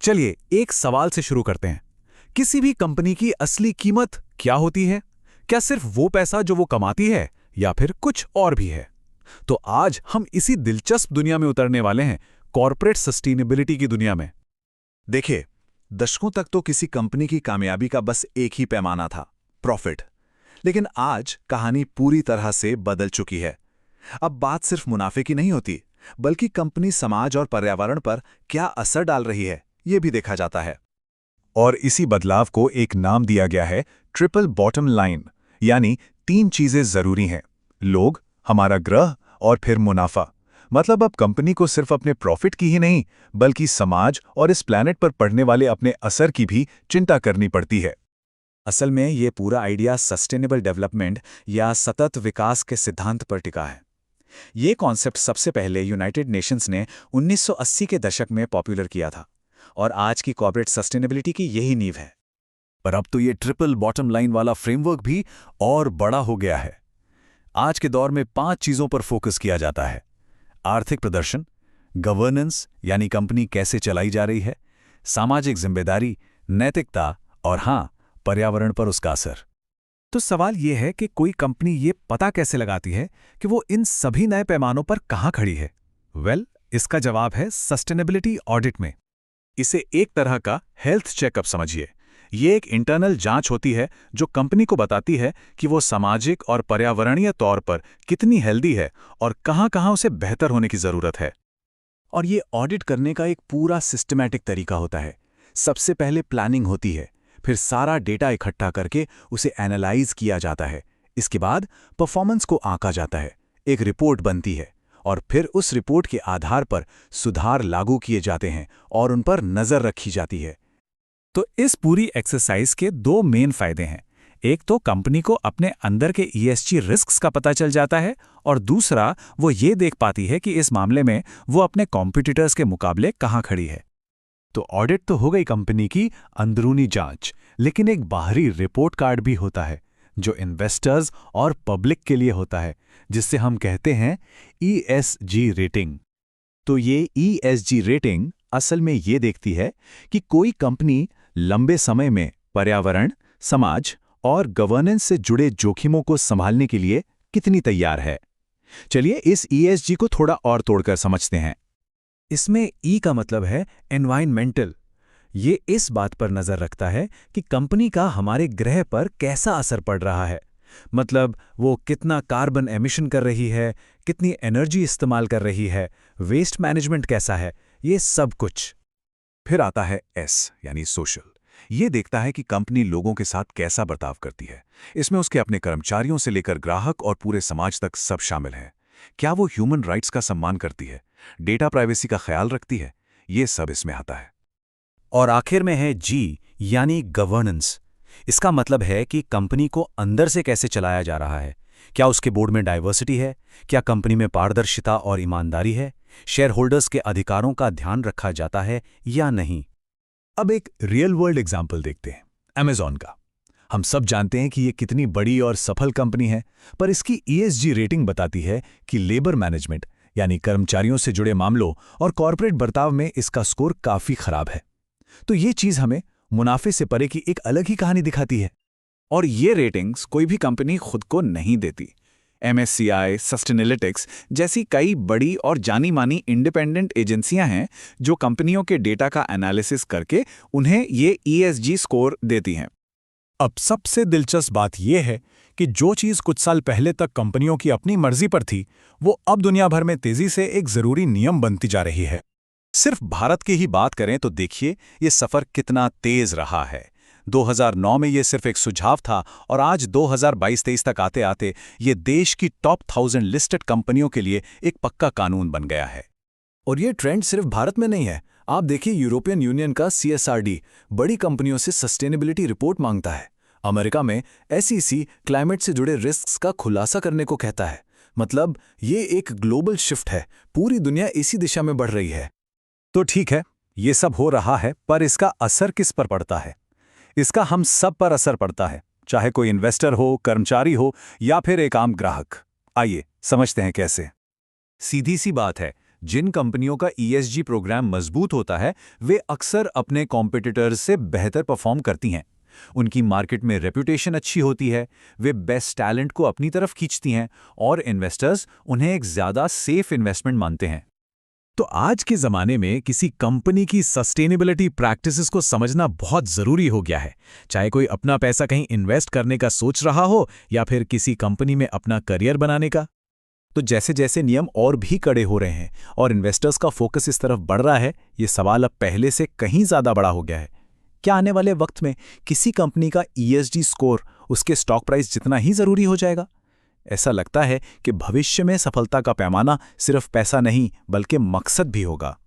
चलिए एक सवाल से शुरू करते हैं। किसी भी कंपनी की असली कीमत क्या होती है? क्या सिर्फ वो पैसा जो वो कमाती है, या फिर कुछ और भी है? तो आज हम इसी दिलचस्प दुनिया में उतरने वाले हैं, कॉर्पोरेट सस्टेनेबिलिटी की दुनिया में। देखिए, दशकों तक तो किसी कंपनी की कामयाबी का बस एक ही पैमाना था, प्रॉफिट। लेकिन आज कहानी पूरी तरह से बदल चुकी है। अब बात सिर्फ मुनाफे की नहीं होती, बल्कि कंपनी समाज और पर्यावरण पर क्या असर डाल रही है, ये भी देखा जाता है। और इसी बदलाव को एक नाम दिया गया है ट्रिपल बॉटम लाइन, यानी 3 चीजें जरूरी हैं: लोग, हमारा ग्रह और फिर मुनाफा। मतलब अब कंपनी को सिर्फ अपने प्रॉफिट की ही नहीं, बल्कि समाज और इस प्लैनेट पर पड़ने वाले अपने असर की भी चिंता करनी पड़ती है। असल में ये पूरा आइडिया सस्टेनेबल डेवलपमेंट या सतत विकास के सिद्धांत पर टिका है। ये कॉन्सेप्ट सबसे पहले यूनाइटेड नेशंस ने 1980 के दशक में पॉपुलर किया था, और आज की कॉर्पोरेट सस्टेनेबिलिटी की यही नींव है। पर अब तो ये ट्रिपल बॉटम लाइन वाला फ्रेमवर्क भी और बड़ा हो गया है। आज के दौर में 5 चीजों पर फोकस किया जाता है: आर्थिक प्रदर्शन, गवर्नेंस यानी कंपनी कैसे चलाई जा रही है, सामाजिक जिम्मेदारी, नैतिकता, और हाँ, पर्यावरण पर उसका असर। तो सवाल ये है कि कोई कंपनी ये पता कैसे लगाती है कि वो इन सभी नए पैमानों पर कहाँ खड़ी है? इसका जवाब है सस्टेनेबिलिटी ऑडिट में। इसे एक तरह का हेल्थ चेकअप समझिए। ये एक इंटरनल जांच होती है जो कंपनी को बताती है कि वो सामाजिक और पर्यावरणीय तौर पर कितनी हेल्दी है और कहाँ-कहाँ उसे बेहतर होने की जरूरत है। और ये ऑडिट करने का एक पूरा सिस्टमैटिक तरीका होता है। सबसे पहले प्लानिंग होती है, फिर सारा डेटा इकट्ठा करके उसे एनालाइज किया जाता है। इसके बाद परफॉर्मेंस को आंका जाता है, एक रिपोर्ट बनती है, और फिर उस रिपोर्ट के आधार पर सुधार लागू किए जाते हैं और उन पर नजर रखी जाती है। तो इस पूरी एक्सरसाइज के 2 मेन फायदे हैं। एक तो कंपनी को अपने अंदर के ESG रिस्क्स का पता चल जाता है, और दूसरा वो ये देख पाती है कि इस मामले में वो अपने कॉम्पिटिटर्स के मुकाबले कहाँ खड़ी है। तो ऑडिट तो हो गई कंपनी की अंदरूनी जांच, लेकिन एक बाहरी रिपोर्ट कार्ड भी होता है जो इन्वेस्टर्स और पब्लिक के लिए होता है, जिससे हम कहते हैं ESG रेटिंग। तो ये ESG रेटिंग असल में ये देखती है कि कोई कंपनी लंबे समय में पर्यावरण, समाज और गवर्नेंस से जुड़े जोखिमों को संभालने के लिए कितनी तैयार है। चलिए इस ESG को थोड़ा और तोड़कर समझते हैं। इसमें E का मतलब है एनवायरमेंटल। ये इस बात पर नजर रखता है कि कंपनी का हमारे ग्रह पर कैसा असर पड़ रहा है। मतलब वो कितना कार्बन एमिशन कर रही है, कितनी एनर्जी इस्तेमाल कर रही है, वेस्ट मैनेजमेंट कैसा है, ये सब कुछ। फिर आता है S यानी सोशल। ये देखता है कि कंपनी लोगों के साथ कैसा बर्ताव करती है। इसमें उसके अपने कर्मचारियों से लेकर ग्राहक और पूरे समाज तक सब शामिल हैं। क्या वो ह्यूमन राइट्स का सम्मान करती है, डेटा प्राइवेसी का ख्याल रखती है, ये सब इसमें आता है। और आखिर में है G यानी गवर्नेंस। इसका मतलब है कि कंपनी को अंदर से कैसे चलाया जा रहा है। क्या उसके बोर्ड में डाइवर्सिटी है? क्या कंपनी में पारदर्शिता और ईमानदारी है? शेयर होल्डर्स के अधिकारों का ध्यान रखा जाता है या नहीं? अब एक रियल वर्ल्ड एग्जाम्पल देखते हैं, अमेज़न का। हम सब जानते हैं कि ये कितनी बड़ी और सफल कंपनी है, पर इसकी ESG रेटिंग बताती है कि लेबर मैनेजमेंट यानी कर्मचारियों से जुड़े मामलों और कॉर्पोरेट बर्ताव में इसका स्कोर काफी खराब है। तो ये चीज हमें मुनाफे से परे की एक अलग ही कहानी दिखाती है। और ये रेटिंग्स कोई भी कंपनी खुद को नहीं देती। MSCI, सस्टेनालिटिक्स जैसी कई बड़ी और जानी मानी इंडिपेंडेंट एजेंसियां हैं जो कंपनियों के डेटा का एनालिसिस करके उन्हें ये ESG स्कोर देती हैं। अब सबसे दिलचस्प बात यह है कि जो चीज कुछ साल पहले तक कंपनियों की अपनी मर्जी पर थी, वो अब दुनिया भर में तेजी से एक जरूरी नियम बनती जा रही है। सिर्फ भारत की ही बात करें तो देखिए ये सफर कितना तेज रहा है। 2009 में ये सिर्फ एक सुझाव था, और आज 2022-23 तक आते आते ये देश की टॉप 1000 लिस्टेड कंपनियों के लिए एक पक्का कानून बन गया है। और ये ट्रेंड सिर्फ भारत में नहीं है। आप देखिए, यूरोपियन यूनियन का CSRD बड़ी कंपनियों से सस्टेनेबिलिटी रिपोर्ट मांगता है। अमेरिका में SEC क्लाइमेट से जुड़े रिस्क्स का खुलासा करने को कहता है। मतलब ये एक ग्लोबल शिफ्ट है, पूरी दुनिया इसी दिशा में बढ़ रही है। तो ठीक है, ये सब हो रहा है, पर इसका असर किस पर पड़ता है? इसका हम सब पर असर पड़ता है, चाहे कोई इन्वेस्टर हो, कर्मचारी हो या फिर एक आम ग्राहक। आइए समझते हैं कैसे। सीधी सी बात है, जिन कंपनियों का ESG प्रोग्राम मजबूत होता है वे अक्सर अपने कॉम्पिटिटर्स से बेहतर परफॉर्म करती हैं। उनकी मार्केट में रेपुटेशन अच्छी होती है, वे बेस्ट टैलेंट को अपनी तरफ खींचती हैं और इन्वेस्टर्स उन्हें एक ज़्यादा सेफ इन्वेस्टमेंट मानते हैं। तो आज के ज़माने में किसी कंपनी की सस्टेनेबिलिटी प्रैक्टिसेस को समझना बहुत ज़रूरी हो गया है, चाहे कोई अपना पैसा कहीं इन्वेस्ट करने का सोच रहा हो या फिर किसी कंपनी में अपना करियर बनाने का। तो जैसे जैसे नियम और भी कड़े हो रहे हैं और इन्वेस्टर्स का फोकस इस तरफ बढ़ रहा है, ये सवाल अब पहले से कहीं ज़्यादा बड़ा हो गया है। क्या आने वाले वक्त में किसी कंपनी का ESG स्कोर उसके स्टॉक प्राइस जितना ही ज़रूरी हो जाएगा? ऐसा लगता है कि भविष्य में सफलता का पैमाना सिर्फ पैसा नहीं बल्कि मकसद भी होगा।